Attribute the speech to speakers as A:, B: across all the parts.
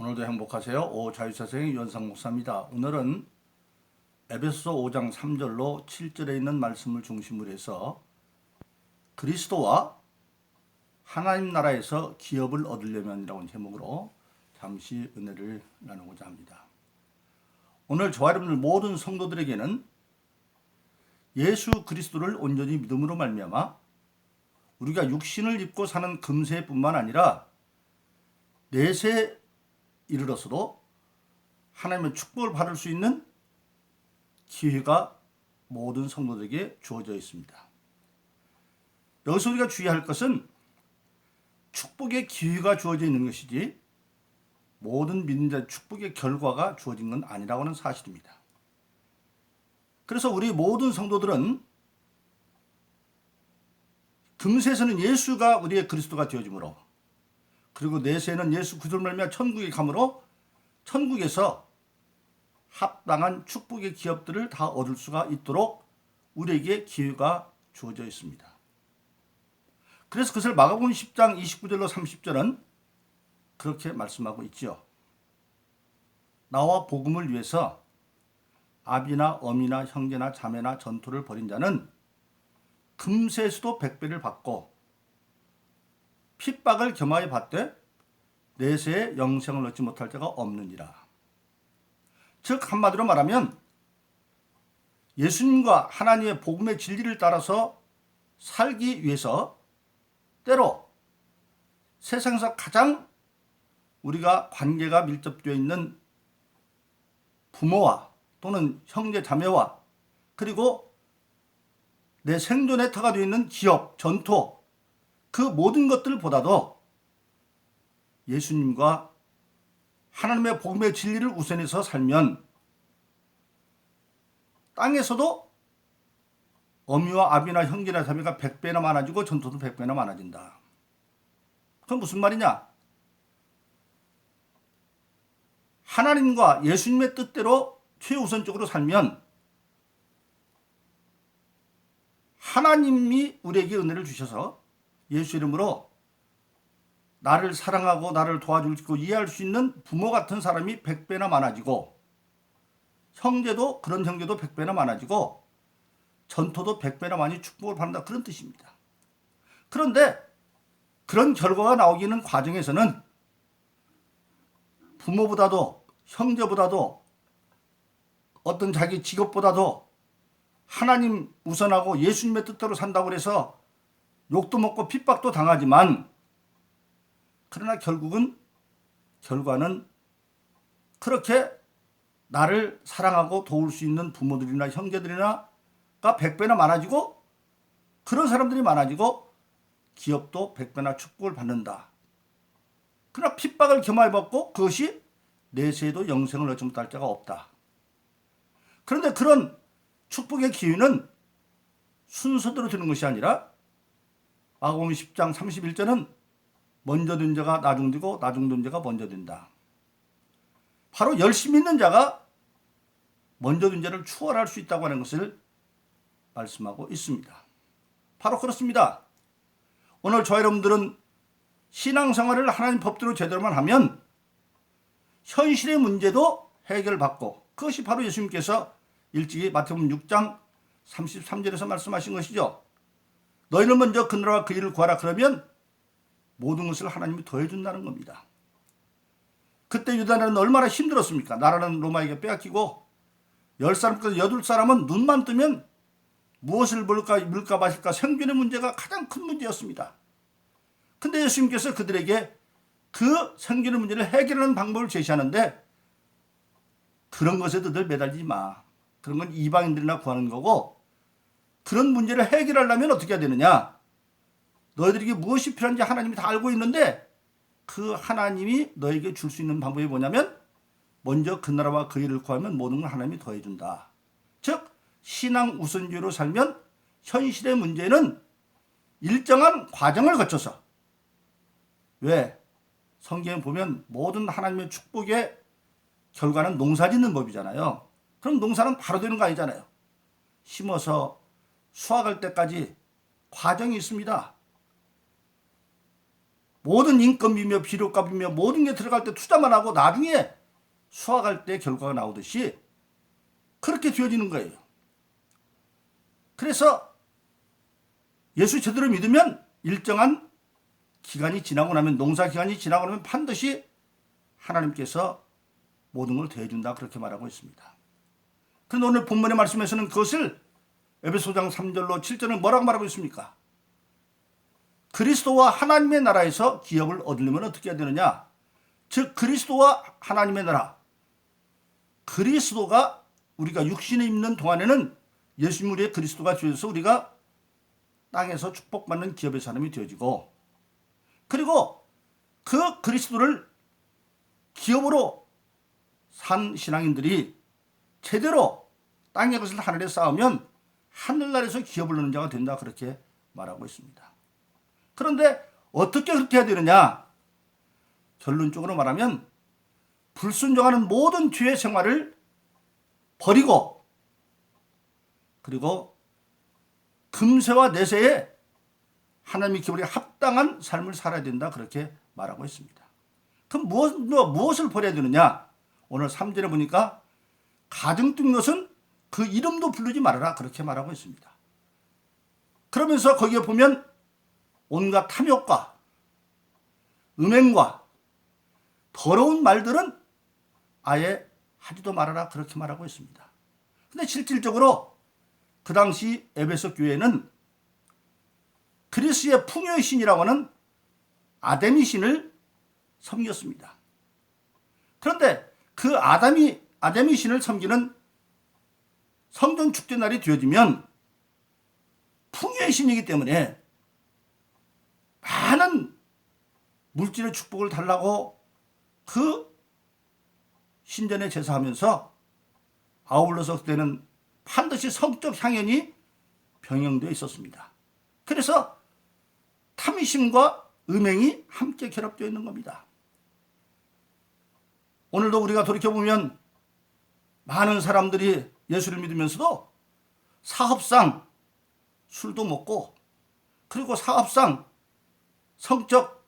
A: 오늘도 행복하세요. 오자유사생 연상 목사입니다. 오늘은 에베소서 5장 3절로 7절에 있는 말씀을 중심으로 해서 그리스도와 하나님 나라에서 기업을 얻으려면이라는 제목으로 잠시 은혜를 나누고자 합니다. 오늘 저와 여러분들 모든 성도들에게는 예수 그리스도를 온전히 믿음으로 말미암아 우리가 육신을 입고 사는 금세뿐만 아니라 내세에 이르러서도 하나님의 축복을 받을 수 있는 기회가 모든 성도들에게 주어져 있습니다. 여기서 우리가 주의할 것은 축복의 기회가 주어져 있는 것이지 모든 믿는 자의 축복의 결과가 주어진 건 아니라고 하는 사실입니다. 그래서 우리 모든 성도들은 금세에서는 예수가 우리의 그리스도가 되어지므로, 그리고 내세에는 예수 그리스도를 말미암아 천국에 가므로 천국에서 합당한 축복의 기업들을 다 얻을 수가 있도록 우리에게 기회가 주어져 있습니다. 그래서 그것을 마가복음 10장 29절로 30절은 그렇게 말씀하고 있지요. 나와 복음을 위해서 아비나 어미나 형제나 자매나 전토를 벌인 자는 금세에서도 100배를 받고 핍박을 겸하여 받되 내세에 영생을 얻지 못할 자가 없느니라. 즉 한마디로 말하면 예수님과 하나님의 복음의 진리를 따라서 살기 위해서 때로 세상에서 가장 우리가 관계가 밀접되어 있는 부모와 또는 형제 자매와 그리고 내 생존의 터가 되어 있는 기업, 전토, 그 모든 것들보다도 예수님과 하나님의 복음의 진리를 우선해서 살면 땅에서도 어미와 아비나 형제나 자매가 100배나 많아지고 전토도 100배나 많아진다. 그건 무슨 말이냐? 하나님과 예수님의 뜻대로 최우선적으로 살면 하나님이 우리에게 은혜를 주셔서 예수 이름으로 나를 사랑하고 나를 도와줄 수 있고 이해할 수 있는 부모 같은 사람이 100배나 많아지고, 형제도 그런 형제도 100배나 많아지고, 전토도 100배나 많이 축복을 받는다, 그런 뜻입니다. 그런데 그런 결과가 나오기는 과정에서는 부모보다도 형제보다도 어떤 자기 직업보다도 하나님 우선하고 예수님의 뜻대로 산다고 해서 욕도 먹고 핍박도 당하지만, 그러나 결과는 그렇게 나를 사랑하고 도울 수 있는 부모들이나 형제들이나가 100배나 많아지고, 그런 사람들이 많아지고 기업도 100배나 축복을 받는다. 그러나 핍박을 겸하여 받고 그것이 내세에도 영생을 얻지 못할 자가 없다. 그런데 그런 축복의 기회는 순서대로 되는 것이 아니라 마가복음 10장 31절은 먼저 된 자가 나중 되고 나중 된 자가 먼저 된다. 바로 열심히 있는 자가 먼저 된 자를 추월할 수 있다고 하는 것을 말씀하고 있습니다. 바로 그렇습니다. 오늘 저와 여러분들은 신앙생활을 하나님 법대로 제대로만 하면 현실의 문제도 해결받고, 그것이 바로 예수님께서 일찍이 마태복음 6장 33절에서 말씀하신 것이죠. 너희는 먼저 그 나라와 그 일을 구하라. 그러면 모든 것을 하나님이 더해준다는 겁니다. 그때 유다는 얼마나 힘들었습니까? 나라는 로마에게 빼앗기고 10사람까지 8사람은 눈만 뜨면 무엇을 물까 마실까 생존의 문제가 가장 큰 문제였습니다. 근데 예수님께서 그들에게 그 생존의 문제를 해결하는 방법을 제시하는데, 그런 것에 늘 매달리지 마. 그런 건 이방인들이나 구하는 거고, 그런 문제를 해결하려면 어떻게 해야 되느냐? 너희들에게 무엇이 필요한지 하나님이 다 알고 있는데, 그 하나님이 너에게 줄 수 있는 방법이 뭐냐면 먼저 그 나라와 그 일을 구하면 모든 걸 하나님이 더해준다. 즉 신앙 우선주의로 살면 현실의 문제는 일정한 과정을 거쳐서, 왜? 성경에 보면 모든 하나님의 축복의 결과는 농사 짓는 법이잖아요. 그럼 농사는 바로 되는 거 아니잖아요. 심어서 수확할 때까지 과정이 있습니다. 모든 인건비며 비료값이며 모든 게 들어갈 때 투자만 하고 나중에 수확할 때 결과가 나오듯이 그렇게 되어지는 거예요. 그래서 예수 제대로 믿으면 일정한 기간이 지나고 나면, 농사 기간이 지나고 나면 반드시 하나님께서 모든 걸 대해준다, 그렇게 말하고 있습니다. 그런데 오늘 본문의 말씀에서는 그것을 에베소장 3절로 7절을 뭐라고 말하고 있습니까? 그리스도와 하나님의 나라에서 기업을 얻으려면 어떻게 해야 되느냐? 즉 그리스도와 하나님의 나라, 그리스도가 우리가 육신에 있는 동안에는 예수님 우리의 그리스도가 주어서 우리가 땅에서 축복받는 기업의 사람이 되어지고, 그리고 그 그리스도를 기업으로 산 신앙인들이 제대로 땅의 것을 하늘에 쌓으면 하늘나라에서 기업을 얻는 자가 된다, 그렇게 말하고 있습니다. 그런데 어떻게 그렇게 해야 되느냐? 결론적으로 말하면 불순종하는 모든 죄의 생활을 버리고, 그리고 금세와 내세에 하나님의 기업에 합당한 삶을 살아야 된다, 그렇게 말하고 있습니다. 그럼 무엇을 버려야 되느냐? 오늘 3절에 보니까 가증 뜬 것은 그 이름도 부르지 말아라, 그렇게 말하고 있습니다. 그러면서 거기에 보면 온갖 탐욕과 음행과 더러운 말들은 아예 하지도 말아라, 그렇게 말하고 있습니다. 근데 실질적으로 그 당시 에베소 교회는 그리스의 풍요의 신이라고 하는 아데미 신을 섬겼습니다. 그런데 그 아데미 신을 섬기는 성전 축제 날이 되어지면 풍요의 신이기 때문에 많은 물질의 축복을 달라고 그 신전에 제사하면서 아울러서 그때는 반드시 성적 향연이 병행되어 있었습니다. 그래서 탐심과 음행이 함께 결합되어 있는 겁니다. 오늘도 우리가 돌이켜보면 많은 사람들이 예수를 믿으면서도 사업상 술도 먹고, 그리고 사업상 성적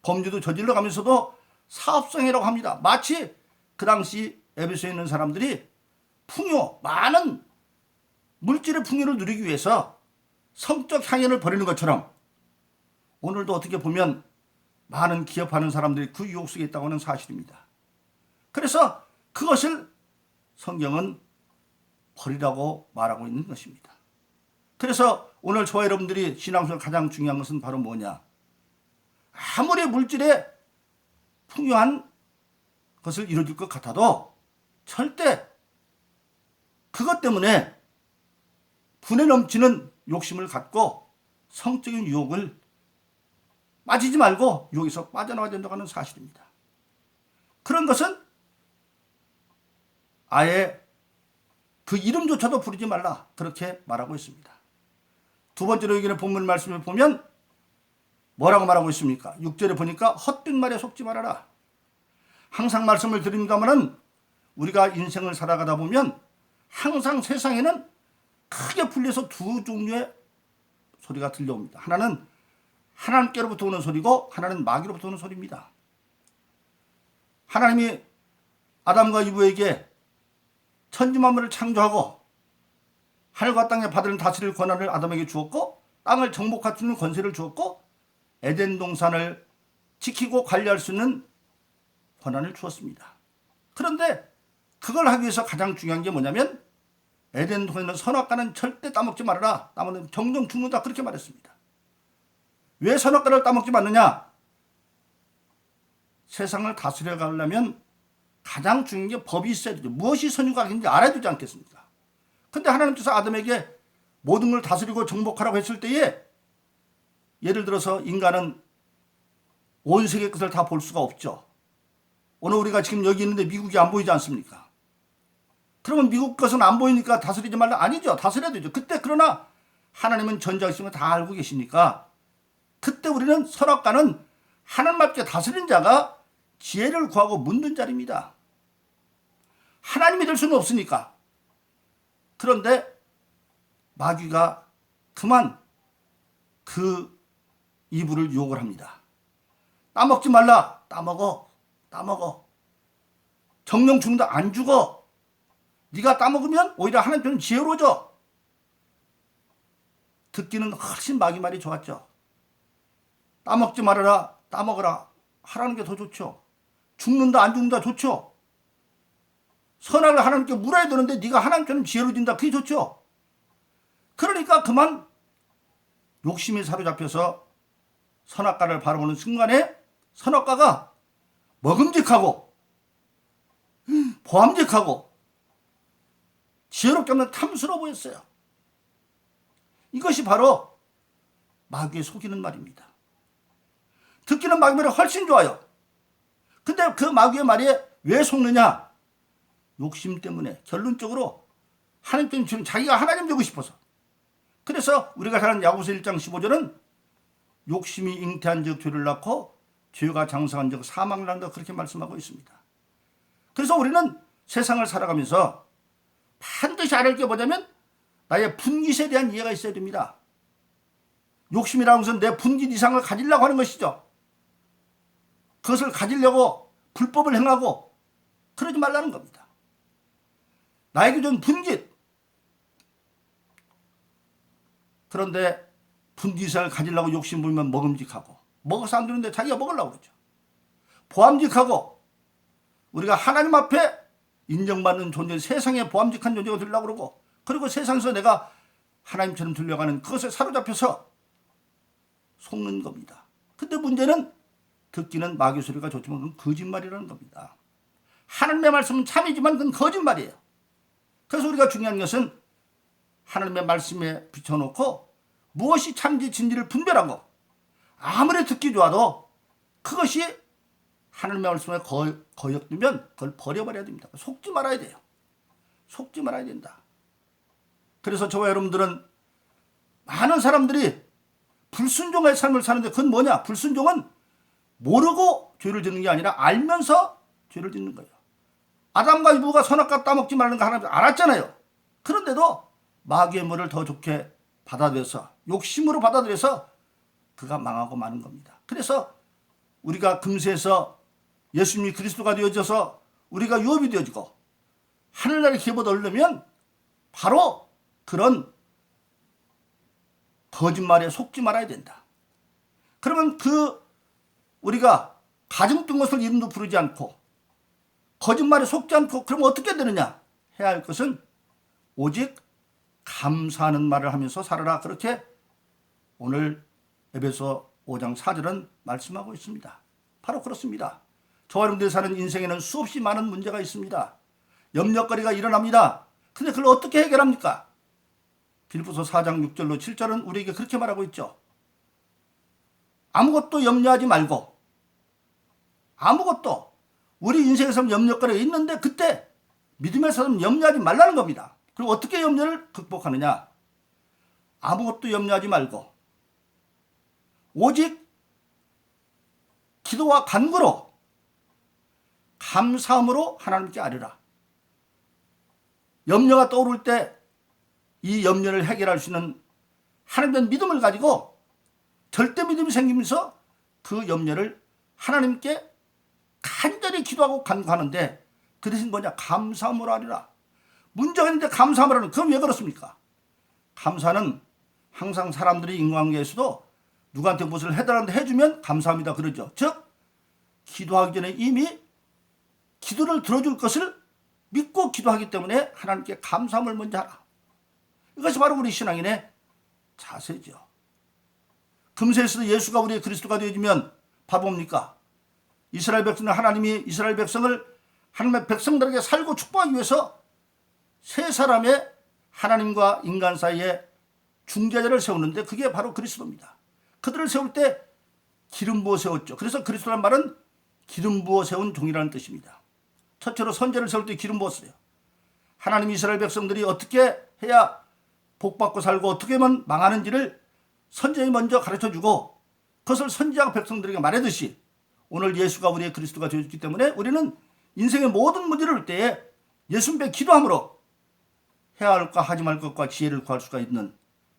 A: 범죄도 저질러 가면서도 사업성이라고 합니다. 마치 그 당시 에베소에 있는 사람들이 풍요, 많은 물질의 풍요를 누리기 위해서 성적 향연을 버리는 것처럼 오늘도 어떻게 보면 많은 기업하는 사람들이 그 유혹 속에 있다고 하는 사실입니다. 그래서 그것을 성경은 버리라고 말하고 있는 것입니다. 그래서 오늘 저와 여러분들이 신앙생활 가장 중요한 것은 바로 뭐냐? 아무리 물질에 풍요한 것을 이루어질 것 같아도 절대 그것 때문에 분에 넘치는 욕심을 갖고 성적인 유혹을 빠지지 말고 유혹에서 빠져나와야 된다고 하는 사실입니다. 그런 것은 아예 그 이름조차도 부르지 말라, 그렇게 말하고 있습니다. 두 번째로 여기는 본문 말씀을 보면 뭐라고 말하고 있습니까? 6절에 보니까 헛된 말에 속지 말아라. 항상 말씀을 드립니다마는 우리가 인생을 살아가다 보면 항상 세상에는 크게 분리해서 두 종류의 소리가 들려옵니다. 하나는 하나님께로부터 오는 소리고 하나는 마귀로부터 오는 소리입니다. 하나님이 아담과 이브에게 천지만물을 창조하고 하늘과 땅의 바다를 다스릴 권한을 아담에게 주었고, 땅을 정복할 수 있는 권세를 주었고, 에덴 동산을 지키고 관리할 수 있는 권한을 주었습니다. 그런데 그걸 하기 위해서 가장 중요한 게 뭐냐면 에덴 동산의 선악과는 절대 따먹지 말아라, 따먹으면 정령 죽는다, 그렇게 말했습니다. 왜 선악과를 따먹지 말느냐? 세상을 다스려 가려면 가장 중요한 게 법이 있어야 되죠. 무엇이 선이고 악인지 알아야 되지 않겠습니까? 근데 하나님께서 아담에게 모든 걸 다스리고 정복하라고 했을 때에 예를 들어서 인간은 온 세계 것을 다 볼 수가 없죠. 오늘 우리가 지금 여기 있는데 미국이 안 보이지 않습니까? 그러면 미국 것은 안 보이니까 다스리지 말라? 아니죠. 다스려야 되죠. 그때 그러나 하나님은 전지하시면 다 알고 계시니까 그때 우리는 선악과는 하나님 앞에 다스린 자가 지혜를 구하고 묻는 자리입니다. 하나님이 될 수는 없으니까. 그런데 마귀가 그만 그 이불을 유혹을 합니다. 따먹지 말라. 따먹어. 따먹어. 정령 죽는다. 안 죽어. 네가 따먹으면 오히려 하나님께는 지혜로워져. 듣기는 훨씬 마귀 말이 좋았죠. 따먹지 말아라. 따먹어라. 하라는 게 더 좋죠. 죽는다 안 죽는다 좋죠. 선악을 하나님께 물어야 되는데 네가 하나님께는 지혜로워진다. 그게 좋죠. 그러니까 그만 욕심이 사로잡혀서 선악과를 바라보는 순간에 선악과가 먹음직하고 보암직하고 지혜롭게 없는 탐스러워 보였어요. 이것이 바로 마귀의 속이는 말입니다. 듣기는 마귀 말이 훨씬 좋아요. 근데 그 마귀의 말에 왜 속느냐? 욕심 때문에 결론적으로 하나님 때문에 자기가 하나님 되고 싶어서. 그래서 우리가 잘 아는 야고보서 1장 15절은 욕심이 잉태한 즉 죄를 낳고 죄가 장성한 즉 사망을 낳는다 그렇게 말씀하고 있습니다. 그래서 우리는 세상을 살아가면서 반드시 알을 게 뭐냐면 나의 분깃에 대한 이해가 있어야 됩니다. 욕심이라는 것은 내 분깃 이상을 가지려고 하는 것이죠. 그것을 가지려고 불법을 행하고 그러지 말라는 겁니다. 나에게 준 분깃. 그런데 분깃을 가지려고 욕심 부리면 먹음직하고 먹어서 안 되는데 자기가 먹으려고 그러죠. 보암직하고 우리가 하나님 앞에 인정받는 존재, 세상에 보암직한 존재가 되려고 그러고 그리고 세상에서 내가 하나님처럼 되려고 하는 그것에 사로잡혀서 속는 겁니다. 근데 문제는 듣기는 마귀 소리가 좋지만 그건 거짓말이라는 겁니다. 하나님의 말씀은 참이지만 그건 거짓말이에요. 그래서 우리가 중요한 것은 하나님의 말씀에 비춰놓고 무엇이 참지 진리를 분별하고 아무리 듣기 좋아도 그것이 하나님의 말씀에 거역되면 그걸 버려버려야 됩니다. 속지 말아야 돼요. 속지 말아야 된다. 그래서 저와 여러분들은 많은 사람들이 불순종의 삶을 사는데 그건 뭐냐? 불순종은 모르고 죄를 짓는 게 아니라 알면서 죄를 짓는 거예요. 아담과 이브가 선악과 따먹지 말라는 거 하나님 알았잖아요. 그런데도 마귀의 말을 더 좋게 받아들여서 욕심으로 받아들여서 그가 망하고 마는 겁니다. 그래서 우리가 금세에서 예수님이 그리스도가 되어져서 우리가 유업이 되어지고 하늘나라의 기업을 얻으려면 바로 그런 거짓말에 속지 말아야 된다. 그러면 우리가 가증 뜬 것을 이름도 부르지 않고 거짓말에 속지 않고 그러면 어떻게 되느냐? 해야 할 것은 오직 감사하는 말을 하면서 살아라. 그렇게 오늘 에베소 5장 4절은 말씀하고 있습니다. 바로 그렇습니다. 저와 여러분들이 사는 인생에는 수없이 많은 문제가 있습니다. 염려거리가 일어납니다. 근데 그걸 어떻게 해결합니까? 빌립보서 4장 6절로 7절은 우리에게 그렇게 말하고 있죠. 아무것도 염려하지 말고 아무것도 우리 인생에서 염려거리가 있는데 그때 믿음의 사람 염려하지 말라는 겁니다. 그리고 어떻게 염려를 극복하느냐? 아무것도 염려하지 말고 오직 기도와 간구로 감사함으로 하나님께 아뢰라. 염려가 떠오를 때 이 염려를 해결할 수 있는 하나님에 대한 믿음을 가지고 절대 믿음이 생기면서 그 염려를 하나님께 간절히 기도하고 간구하는데 그 대신 뭐냐? 감사함으로 아뢰라. 문제가 있는데 감사함으로 하는 그럼 왜 그렇습니까? 감사는 항상 사람들이 인간관계에서도 누구한테 무엇을 해달라는데 해주면 감사합니다 그러죠. 즉 기도하기 전에 이미 기도를 들어줄 것을 믿고 기도하기 때문에 하나님께 감사함을 먼저 하라. 이것이 바로 우리 신앙인의 자세죠. 금세에서도 예수가 우리의 그리스도가 되어지면 바로 뭡니까? 이스라엘 백성은 하나님이 이스라엘 백성을 하나님의 백성들에게 살고 축복하기 위해서 세 사람의 하나님과 인간 사이에 중재자를 세우는데 그게 바로 그리스도입니다. 그들을 세울 때 기름 부어 세웠죠. 그래서 그리스도란 말은 기름 부어 세운 종이라는 뜻입니다. 첫째로 선제를 세울 때 기름 부었어요. 하나님 이스라엘 백성들이 어떻게 해야 복받고 살고 어떻게 하면 망하는지를 선제에 먼저 가르쳐주고 그것을 선지자가 백성들에게 말하듯이 오늘 예수가 우리의 그리스도가 되었기 때문에 우리는 인생의 모든 문제를 볼 때에 예수님께 기도함으로 해야 할 것 하지 말 것과 지혜를 구할 수가 있는,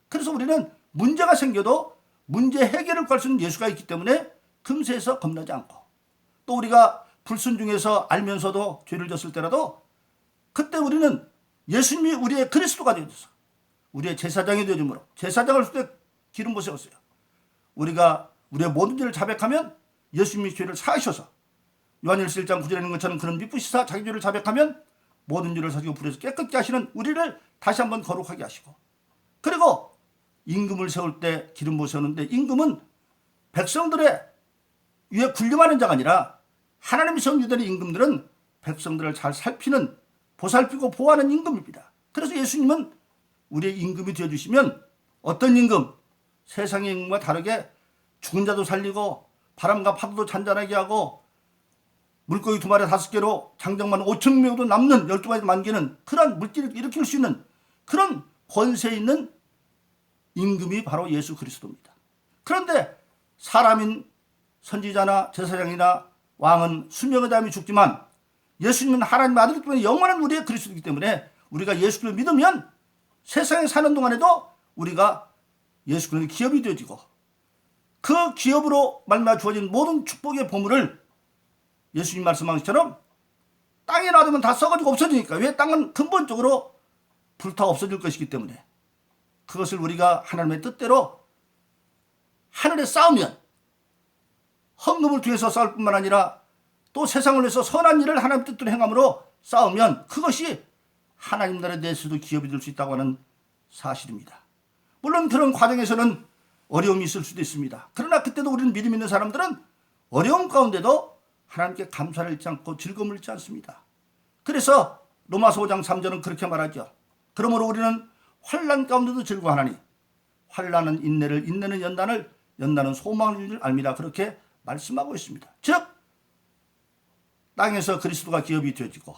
A: 그래서 우리는 문제가 생겨도 문제 해결을 구할 수 있는 예수가 있기 때문에 금세해서 겁나지 않고, 또 우리가 불순종해서 알면서도 죄를 졌을 때라도 그때 우리는 예수님이 우리의 그리스도가 되어서 우리의 제사장이 되어줌으로, 제사장을 때 기름 부으셨어요. 우리가 우리의 모든 죄를 자백하면 예수님이 죄를 사하셔서 요한일서 1장 9절에 있는 것처럼 그런 미쁘시사 자기 죄를 자백하면 모든 죄를 사시고 불에서 깨끗게 하시는 우리를 다시 한번 거룩하게 하시고, 그리고 임금을 세울 때 기름 부어 세우는데 임금은 백성들의 위에 군림하는 자가 아니라 하나님이 정죄되는 임금들은 백성들을 잘 살피는, 보살피고 보호하는 임금입니다. 그래서 예수님은 우리의 임금이 되어주시면 어떤 임금? 세상의 임금과 다르게 죽은 자도 살리고 바람과 파도도 잔잔하게 하고 물고기 2마리 5개로 장정만 5천 명도 남는 12마리 만개는 그런 물질을 일으킬 수 있는 그런 권세 있는 임금이 바로 예수 그리스도입니다. 그런데 사람인 선지자나 제사장이나 왕은 수명의 다음에 죽지만 예수님은 하나님의 아들이기 때문에 영원한 우리의 그리스도이기 때문에 우리가 예수를 믿으면 세상에 사는 동안에도 우리가 예수 그리스도의 기업이 되어지고, 그 기업으로 말미암아 주어진 모든 축복의 보물을 예수님 말씀하신 것처럼 땅에 놔두면 다 썩어지고 없어지니까, 왜? 땅은 근본적으로 불타 없어질 것이기 때문에 그것을 우리가 하나님의 뜻대로 하늘에 쌓으면, 헌금을 통해서 쌓을 뿐만 아니라 또 세상을 위해서 선한 일을 하나님 뜻대로 행함으로 쌓으면 그것이 하나님 나라에 대해서도 기업이 될 수 있다고 하는 사실입니다. 물론 그런 과정에서는 어려움이 있을 수도 있습니다. 그러나 그때도 우리는 믿음 있는 사람들은 어려움 가운데도 하나님께 감사를 잃지 않고 즐거움을 잃지 않습니다. 그래서 로마서 5장 3절은 그렇게 말하죠. 그러므로 우리는 환난 가운데도 즐거워하나니 환난은 인내를, 인내는 연단을, 연단은 소망을 주는 줄 알미라. 그렇게 말씀하고 있습니다. 즉 땅에서 그리스도가 기업이 되어지고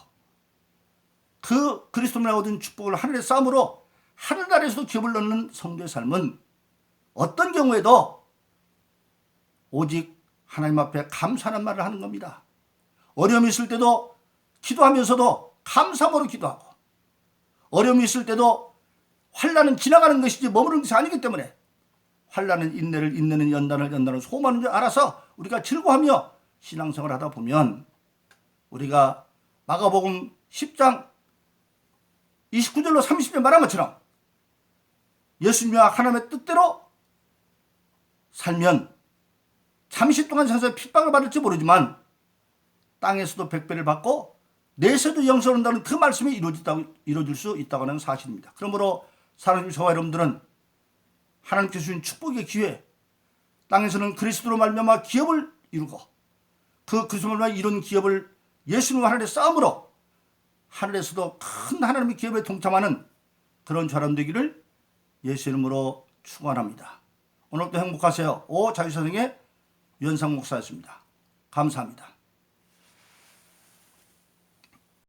A: 그 그리스도만 얻은 축복을 하늘에 쌓음으로 하늘나라에서도 기업을 넣는 성도의 삶은 어떤 경우에도 오직 하나님 앞에 감사하는 말을 하는 겁니다. 어려움이 있을 때도 기도하면서도 감사함으로 기도하고, 어려움이 있을 때도 환난은 지나가는 것이지 머무르는 것이 아니기 때문에 환난은 인내를, 인내는 연단을, 연단은 소망인 줄 알아서 우리가 즐거워하며 신앙생활을 하다 보면 우리가 마가복음 10장 29절로 30절 말한 것처럼 예수님과 하나님의 뜻대로 살면 잠시 동안 세상에 핍박을 받을지 모르지만 땅에서도 100배를 받고 내세도 영생을 얻는다는 그 말씀이 이루어질 수 있다고 하는 사실입니다. 그러므로 사랑하는 저와 여러분들은 하나님께서 주신 축복의 기회, 땅에서는 그리스도로 말미암아 기업을 이루고 그 그리스도로 말미암아 이룬 기업을 예수님과 하늘의 싸움으로 하늘에서도 큰 하나님의 기업에 동참하는 그런 사람 되기를 예수 이름으로 축원합니다. 오늘도 행복하세요. 자유사상의 유현상 목사였습니다. 감사합니다.